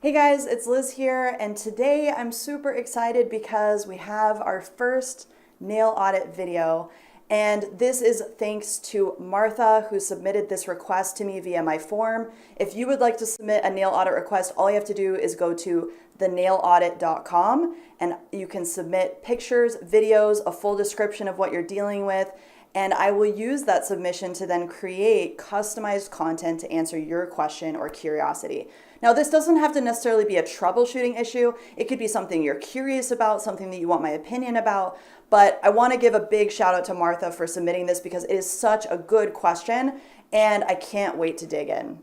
Hey guys, it's Liz here, and today I'm super excited because we have our first nail audit video. And this is thanks to Martha, who submitted this request to me via my form. If you would like to submit a nail audit request, all you have to do is go to thenailaudit.com and you can submit pictures, videos, a full description of what you're dealing with. And I will use that submission to then create customized content to answer your question or curiosity. Now, this doesn't have to necessarily be a troubleshooting issue. It could be something you're curious about, something that you want my opinion about. But I want to give a big shout out to Martha for submitting this because it is such a good question and I can't wait to dig in.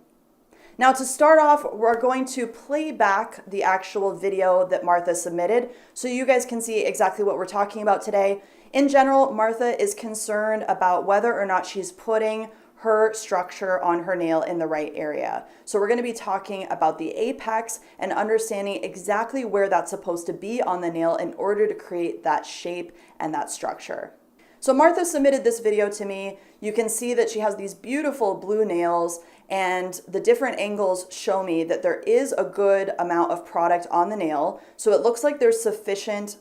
Now, to start off, we're going to play back the actual video that Martha submitted so you guys can see exactly what we're talking about today. In general, Martha is concerned about whether or not she's putting her structure on her nail in the right area. So we're going to be talking about the apex and understanding exactly where that's supposed to be on the nail in order to create that shape and that structure. So Martha submitted this video to me. You can see that she has these beautiful blue nails, and the different angles show me that there is a good amount of product on the nail. So it looks like there's sufficient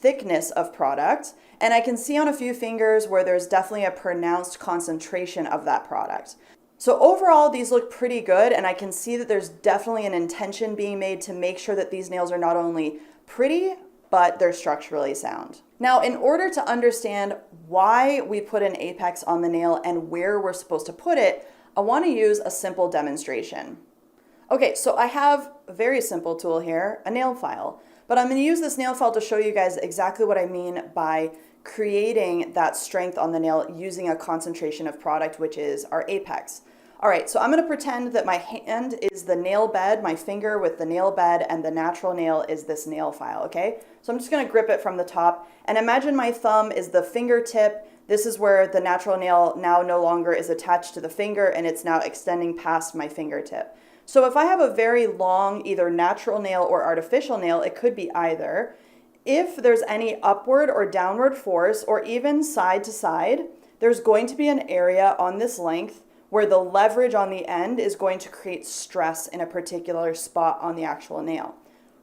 thickness of product, and I can see on a few fingers where there's definitely a pronounced concentration of that product. So overall, these look pretty good, and I can see that there's definitely an intention being made to make sure that these nails are not only pretty, but they're structurally sound. Now, in order to understand why we put an apex on the nail and where we're supposed to put it, I want to use a simple demonstration. Okay, so I have a very simple tool here, a nail file. But I'm going to use this nail file to show you guys exactly what I mean by creating that strength on the nail using a concentration of product, which is our apex. All right, so I'm going to pretend that my hand is the nail bed, my finger with the nail bed, and the natural nail is this nail file, okay? So I'm just going to grip it from the top, and imagine my thumb is the fingertip. This is where the natural nail now no longer is attached to the finger, and it's now extending past my fingertip. So if I have a very long, either natural nail or artificial nail, it could be either. If there's any upward or downward force, or even side to side, there's going to be an area on this length where the leverage on the end is going to create stress in a particular spot on the actual nail.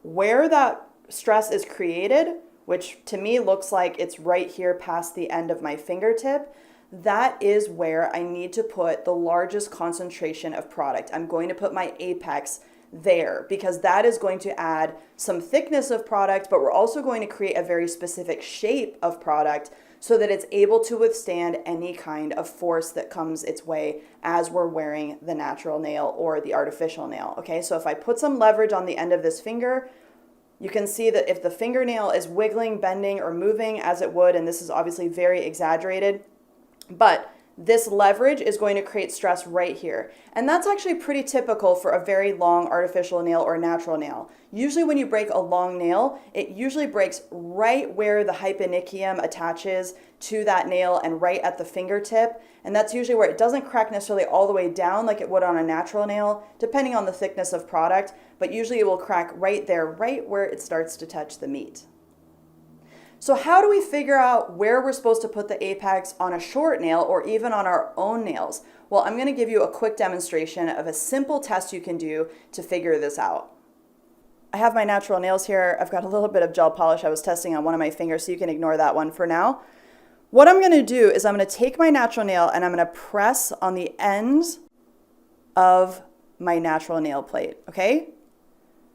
Where that stress is created, which to me looks like it's right here past the end of my fingertip, that is where I need to put the largest concentration of product. I'm going to put my apex there because that is going to add some thickness of product, but we're also going to create a very specific shape of product so that it's able to withstand any kind of force that comes its way as we're wearing the natural nail or the artificial nail. Okay, so if I put some leverage on the end of this finger, you can see that if the fingernail is wiggling, bending, or moving as it would, and this is obviously very exaggerated, but this leverage is going to create stress right here. And that's actually pretty typical for a very long artificial nail or natural nail. Usually when you break a long nail, it usually breaks right where the hyponychium attaches to that nail and right at the fingertip. And that's usually where it doesn't crack necessarily all the way down like it would on a natural nail, depending on the thickness of product, but usually it will crack right there, right where it starts to touch the meat. So how do we figure out where we're supposed to put the apex on a short nail or even on our own nails? Well, I'm going to give you a quick demonstration of a simple test you can do to figure this out. I have my natural nails here. I've got a little bit of gel polish I was testing on one of my fingers, so you can ignore that one for now. What I'm going to do is I'm going to take my natural nail and I'm going to press on the ends of my natural nail plate, okay?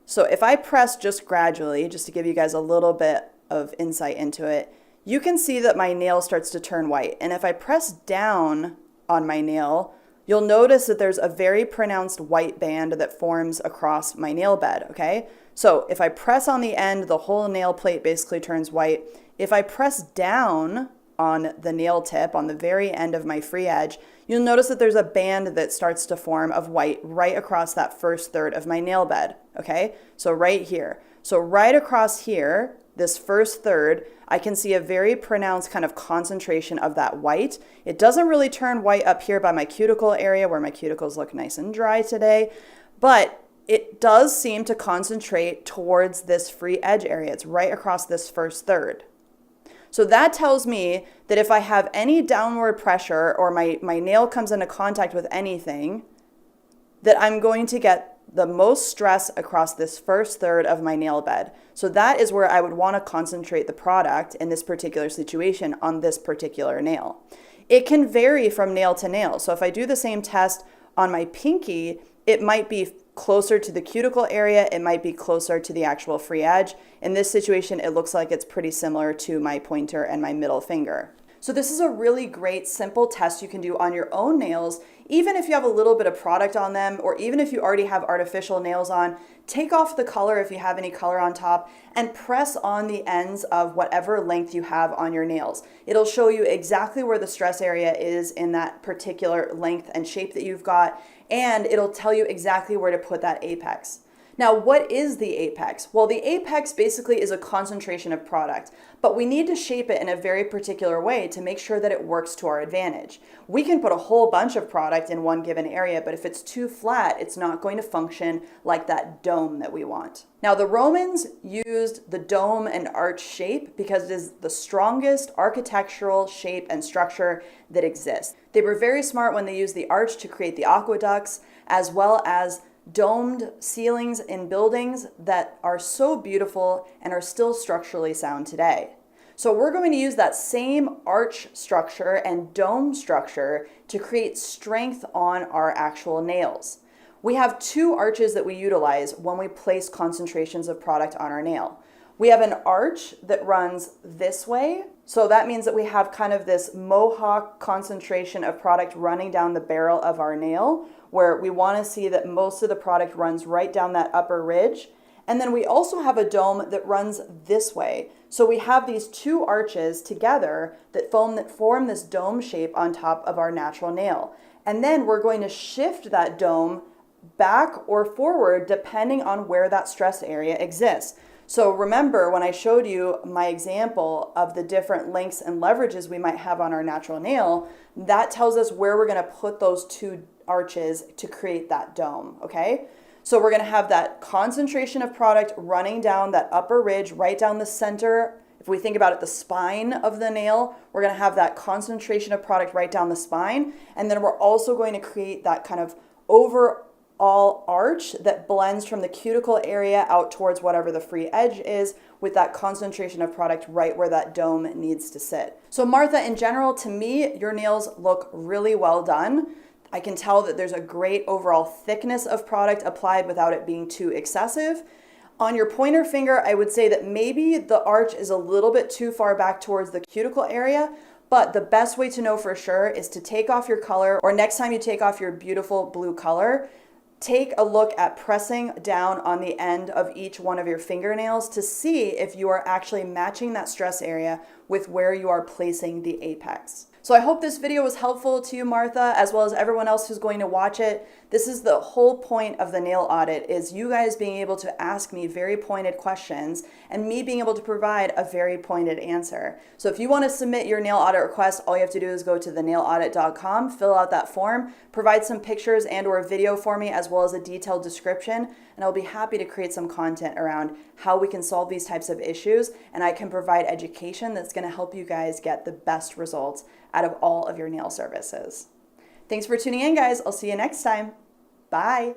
So if I press just gradually, just to give you guys a little bit of insight into it, you can see that my nail starts to turn white. And if I press down on my nail, you'll notice that there's a very pronounced white band that forms across my nail bed, okay? So if I press on the end, the whole nail plate basically turns white. If I press down on the nail tip, on the very end of my free edge, you'll notice that there's a band that starts to form of white right across that first third of my nail bed, okay? So right here. So right across here, this first third, I can see a very pronounced kind of concentration of that white. It doesn't really turn white up here by my cuticle area where my cuticles look nice and dry today, but it does seem to concentrate towards this free edge area. It's right across this first third. So that tells me that if I have any downward pressure or my nail comes into contact with anything, that I'm going to get the most stress across this first third of my nail bed. So that is where I would want to concentrate the product in this particular situation on this particular nail. It can vary from nail to nail. So if I do the same test on my pinky, it might be closer to the cuticle area, it might be closer to the actual free edge. In this situation, it looks like it's pretty similar to my pointer and my middle finger. So this is a really great, simple test you can do on your own nails, even if you have a little bit of product on them, or even if you already have artificial nails on. Take off the color if you have any color on top and press on the ends of whatever length you have on your nails. It'll show you exactly where the stress area is in that particular length and shape that you've got, and it'll tell you exactly where to put that apex. Now, what is the apex? Well, the apex basically is a concentration of product, but we need to shape it in a very particular way to make sure that it works to our advantage. We can put a whole bunch of product in one given area, but if it's too flat, it's not going to function like that dome that we want. Now, the Romans used the dome and arch shape because it is the strongest architectural shape and structure that exists. They were very smart when they used the arch to create the aqueducts, as well as domed ceilings in buildings that are so beautiful and are still structurally sound today. So we're going to use that same arch structure and dome structure to create strength on our actual nails. We have two arches that we utilize when we place concentrations of product on our nail. We have an arch that runs this way. So that means that we have kind of this mohawk concentration of product running down the barrel of our nail, where we want to see that most of the product runs right down that upper ridge. And then we also have a dome that runs this way. So we have these two arches together that form this dome shape on top of our natural nail. And then we're going to shift that dome back or forward depending on where that stress area exists. So remember when I showed you my example of the different lengths and leverages we might have on our natural nail, that tells us where we're going to put those two arches to create that dome, okay? So we're going to have that concentration of product running down that upper ridge, right down the center. If we think about it, the spine of the nail, we're going to have that concentration of product right down the spine. And then we're also going to create that kind of overall arch that blends from the cuticle area out towards whatever the free edge is, with that concentration of product right where that dome needs to sit. So Martha, in general, to me, your nails look really well done. I can tell that there's a great overall thickness of product applied without it being too excessive. On your pointer finger, I would say that maybe the arch is a little bit too far back towards the cuticle area, but the best way to know for sure is to take off your color, or next time you take off your beautiful blue color, take a look at pressing down on the end of each one of your fingernails to see if you are actually matching that stress area with where you are placing the apex. So I hope this video was helpful to you, Martha, as well as everyone else who's going to watch it. This is the whole point of the nail audit, is you guys being able to ask me very pointed questions and me being able to provide a very pointed answer. So if you want to submit your nail audit request, all you have to do is go to thenailaudit.com, fill out that form, provide some pictures and or video for me, as well as a detailed description, and I'll be happy to create some content around how we can solve these types of issues, and I can provide education that's going to help you guys get the best results out of all of your nail services. Thanks for tuning in, guys. I'll see you next time. Bye.